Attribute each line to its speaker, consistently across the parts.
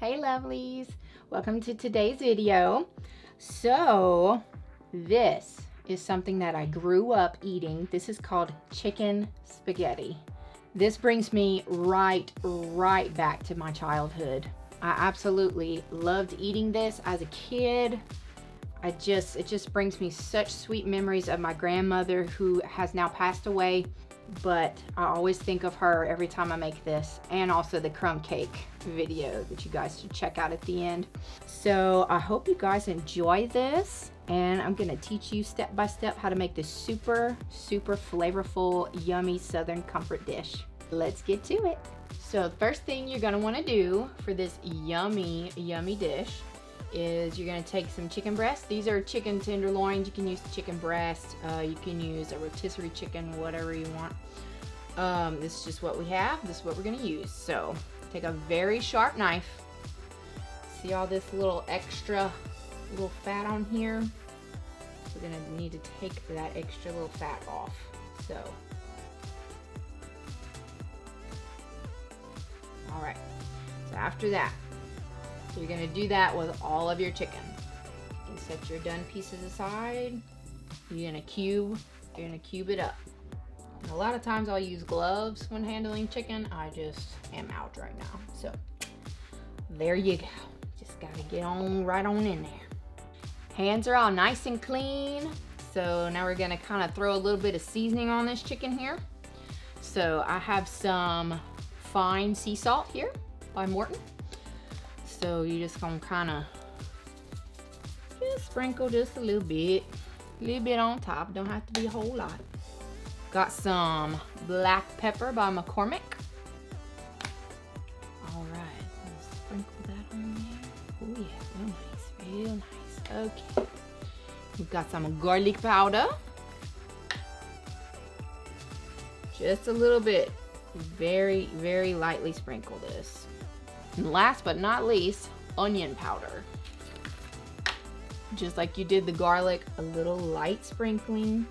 Speaker 1: Hey lovelies, welcome to today's video. So this is something that I grew up eating. This is called chicken spaghetti. This brings me right back to my childhood. I absolutely loved eating this as a kid. It just brings me such sweet memories of my grandmother, who has now passed away, but I always think of her every time I make this, and also the crumb cake video that you guys should check out at the end. So I hope you guys enjoy this, and I'm gonna teach you step by step how to make this super flavorful, yummy Southern comfort dish. Let's get to it. So the first thing you're gonna wanna do for this yummy dish is you're gonna take some chicken breasts. These are chicken tenderloins. You can use chicken breast. You can use a rotisserie chicken, whatever you want. This is just what we have. This is what we're gonna use. So take a very sharp knife. See all this little extra little fat on here? We're gonna need to take that extra little fat off. So, all right. So after that, you're gonna do that with all of your chicken. You can set your done pieces aside. You're gonna cube it up. And a lot of times I'll use gloves when handling chicken. I just am out right now. So there you go. Just gotta get on right on in there. Hands are all nice and clean. So now we're gonna kind of throw a little bit of seasoning on this chicken here. So I have some fine sea salt here by Morton. So you're just gonna kind of just sprinkle just a little bit on top. Don't have to be a whole lot. Got some black pepper by McCormick. All right, sprinkle that on there. Oh yeah, real nice. Okay, we've got some garlic powder. Just a little bit, very lightly sprinkle this. And last but not least, onion powder. Just like you did the garlic, a little light sprinkling.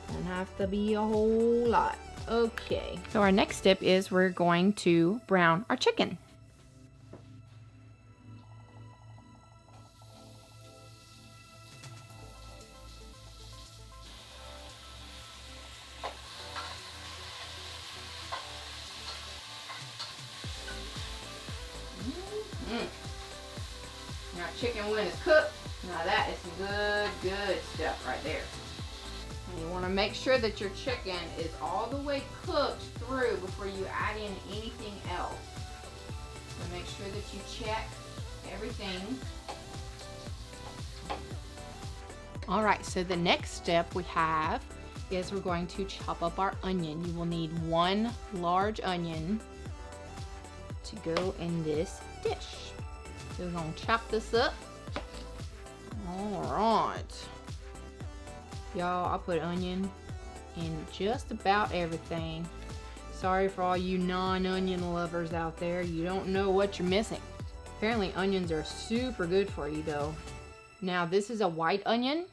Speaker 1: Doesn't have to be a whole lot. Okay. So our next step is we're going to brown our chicken. Now chicken when it's cooked, now that is some good stuff right there. And you want to make sure that your chicken is all the way cooked through before you add in anything else. So make sure that you check everything. All right, so the next step we have is we're going to chop up our onion. You will need 1 large onion to go in this dish. So we're gonna chop this up. All right. Y'all, I put onion in just about everything. Sorry for all you non-onion lovers out there. You don't know what you're missing. Apparently onions are super good for you though. Now this is a white onion.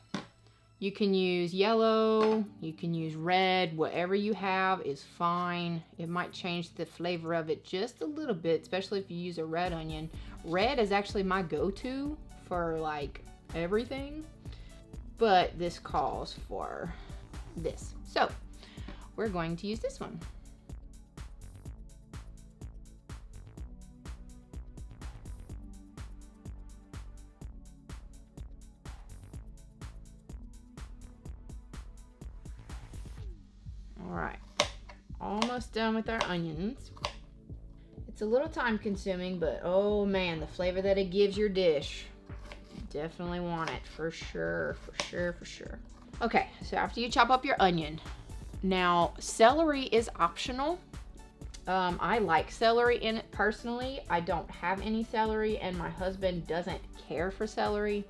Speaker 1: You can use yellow, you can use red, whatever you have is fine. It might change the flavor of it just a little bit, especially if you use a red onion. Red is actually my go-to for like everything, but this calls for this. So we're going to use this one. All right, almost done with our onions. It's a little time consuming, but oh man, the flavor that it gives your dish. Definitely want it for sure. Okay, so after you chop up your onion, now celery is optional. I like celery in it personally. I don't have any celery and my husband doesn't care for celery,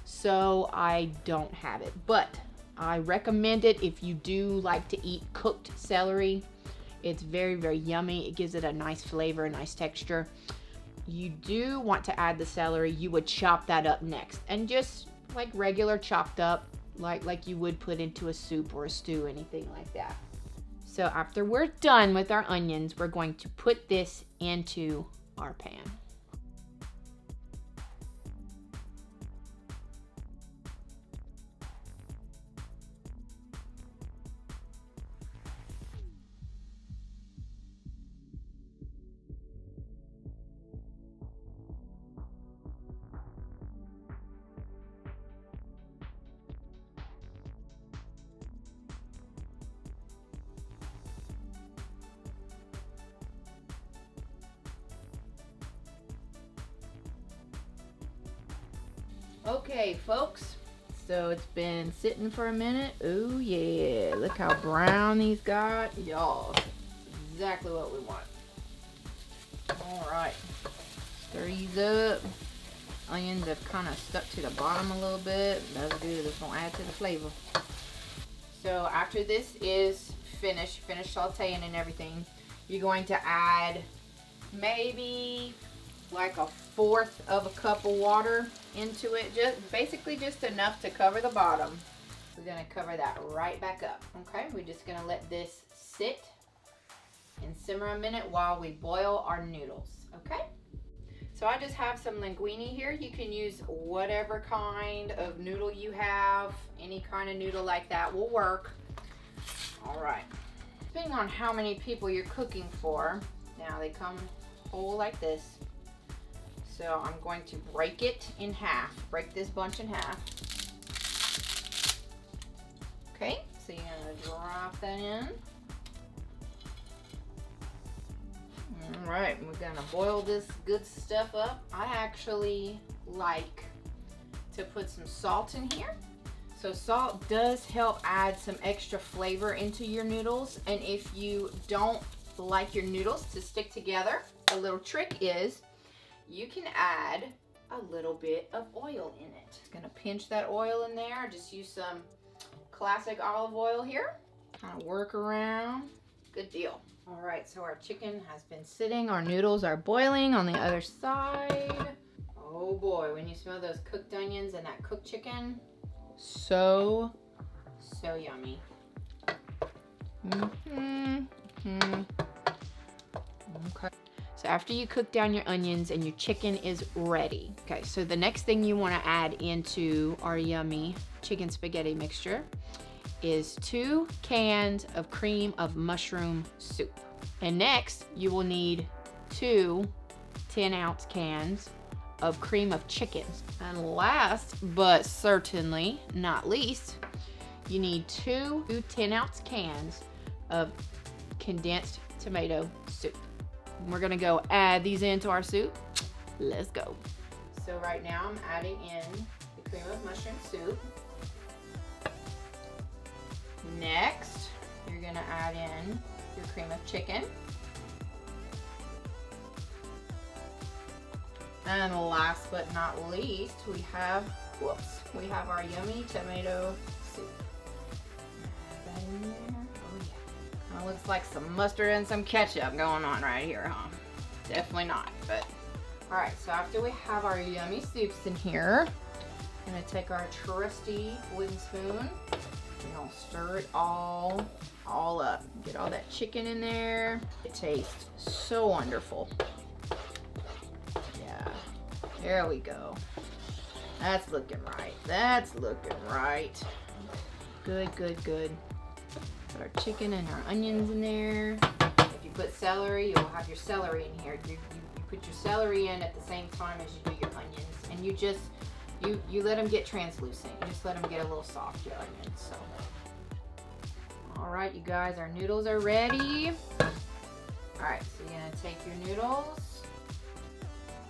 Speaker 1: so I don't have it. But I recommend it if you do like to eat cooked celery. It's very yummy. It gives it a nice flavor, a nice texture. You do want to add the celery. You would chop that up next, and just like regular chopped up, like you would put into a soup or a stew, anything like that. So after we're done with our onions, we're going to put this into our pan. Okay, folks, so it's been sitting for a minute. Oh yeah, look how brown these got. Y'all, exactly what we want. All right, stir these up. Onions have kind of stuck to the bottom a little bit. That's good, it's gonna add to the flavor. So after this is finished sauteing and everything, you're going to add maybe like 1/4 of a cup of water into it. Basically just enough to cover the bottom. We're gonna cover that right back up. Okay, we're just gonna let this sit and simmer a minute while we boil our noodles. Okay, so I just have some linguine here. You can use whatever kind of noodle you have. Any kind of noodle like that will work. All right, depending on how many people you're cooking for. Now they come whole like this. So I'm going to break it in half. Break this bunch in half. Okay, so you're gonna drop that in. All right, we're gonna boil this good stuff up. I actually like to put some salt in here. So salt does help add some extra flavor into your noodles. And if you don't like your noodles to stick together, a little trick is you can add a little bit of oil in it. Just gonna pinch that oil in there. Just use some classic olive oil here. Kind of work around. Good deal. All right, so our chicken has been sitting. Our noodles are boiling on the other side. Oh boy, when you smell those cooked onions and that cooked chicken, so yummy. Okay. So after you cook down your onions and your chicken is ready. Okay, so the next thing you want to add into our yummy chicken spaghetti mixture is 2 cans of cream of mushroom soup. And next, you will need 2 10-ounce cans of cream of chicken. And last, but certainly not least, you need 2 10-ounce cans of condensed tomato soup. We're gonna go add these into our soup. Let's go. So right now I'm adding in the cream of mushroom soup. Next, you're gonna add in your cream of chicken. And last but not least, we have our yummy tomato soup. Add that in there. Oh yeah. Kind of looks like some mustard and some ketchup going on right here, huh? Definitely not, but. All right, so after we have our yummy soups in here, I'm gonna take our trusty wooden spoon. We're gonna stir it all up. Get all that chicken in there. It tastes so wonderful. Yeah, there we go. That's looking right. That's looking right. Good, good, good. Put our chicken and our onions in there. If you put celery, you'll have your celery in here. You put your celery in at the same time as you do your onions, and you let them get translucent. You just let them get a little soft, your onions. So, all right, you guys, our noodles are ready. All right, so you're gonna take your noodles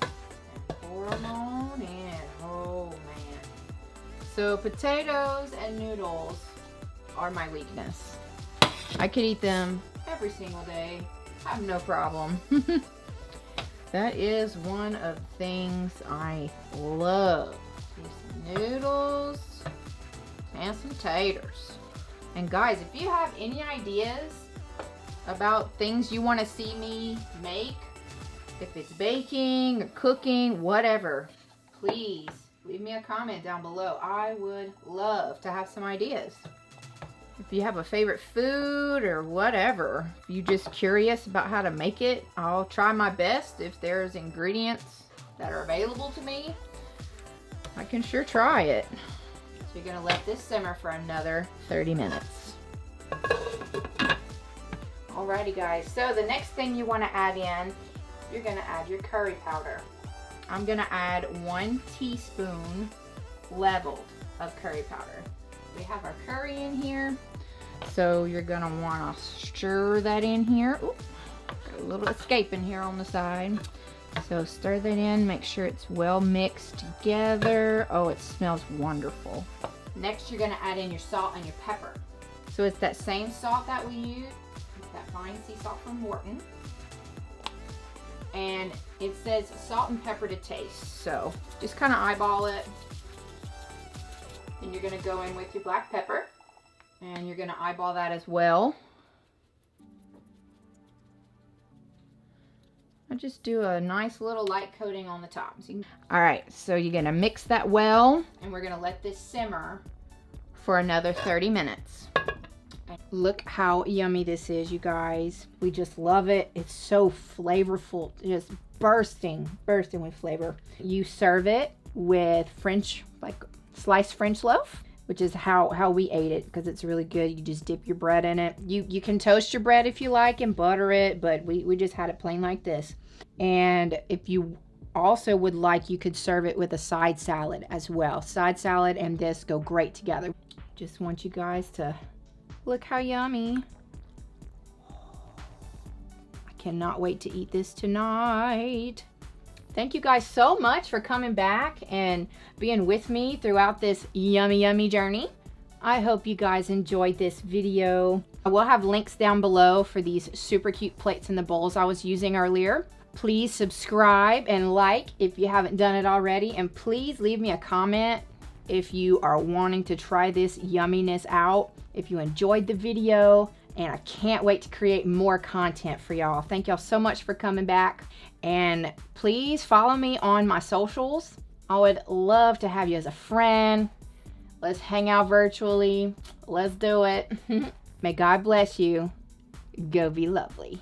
Speaker 1: and pour them on in. Oh man. So potatoes and noodles are my weakness. I could eat them every single day. I have no problem. That is one of the things I love. Some noodles and some taters. And guys, if you have any ideas about things you want to see me make, if it's baking or cooking, whatever, please leave me a comment down below. I would love to have some ideas. If you have a favorite food or whatever, if you're just curious about how to make it, I'll try my best. If there's ingredients that are available to me, I can sure try it. So you're gonna let this simmer for another 30 minutes. Alrighty guys, so the next thing you wanna add in, you're gonna add your curry powder. I'm gonna add 1 teaspoon leveled of curry powder. We have our curry in here, so you're gonna wanna stir that in here. Ooh, got a little escape in here on the side. So stir that in, make sure it's well mixed together. Oh, it smells wonderful. Next, you're gonna add in your salt and your pepper. So it's that same salt that we use, that fine sea salt from Morton. And it says salt and pepper to taste. So just kind of eyeball it. And you're gonna go in with your black pepper. And you're gonna eyeball that as well. I'll just do a nice little light coating on the top. All right, so you're gonna mix that well, and we're gonna let this simmer for another 30 minutes. Look how yummy this is, you guys. We just love it. It's so flavorful, just bursting with flavor. You serve it with French, like sliced French loaf, which is how we ate it, because it's really good. You just dip your bread in it. You can toast your bread if you like and butter it, but we just had it plain like this. And if you also would like, you could serve it with a side salad as well. Side salad and this go great together. Just want you guys to look how yummy. I cannot wait to eat this tonight. Thank you guys so much for coming back and being with me throughout this yummy journey. I hope you guys enjoyed this video. I will have links down below for these super cute plates and the bowls I was using earlier. Please subscribe and like if you haven't done it already, and please leave me a comment if you are wanting to try this yumminess out, if you enjoyed the video, and I can't wait to create more content for y'all. Thank y'all so much for coming back, and please follow me on my socials. I would love to have you as a friend. Let's hang out virtually. Let's do it. May God bless you. Go be lovely.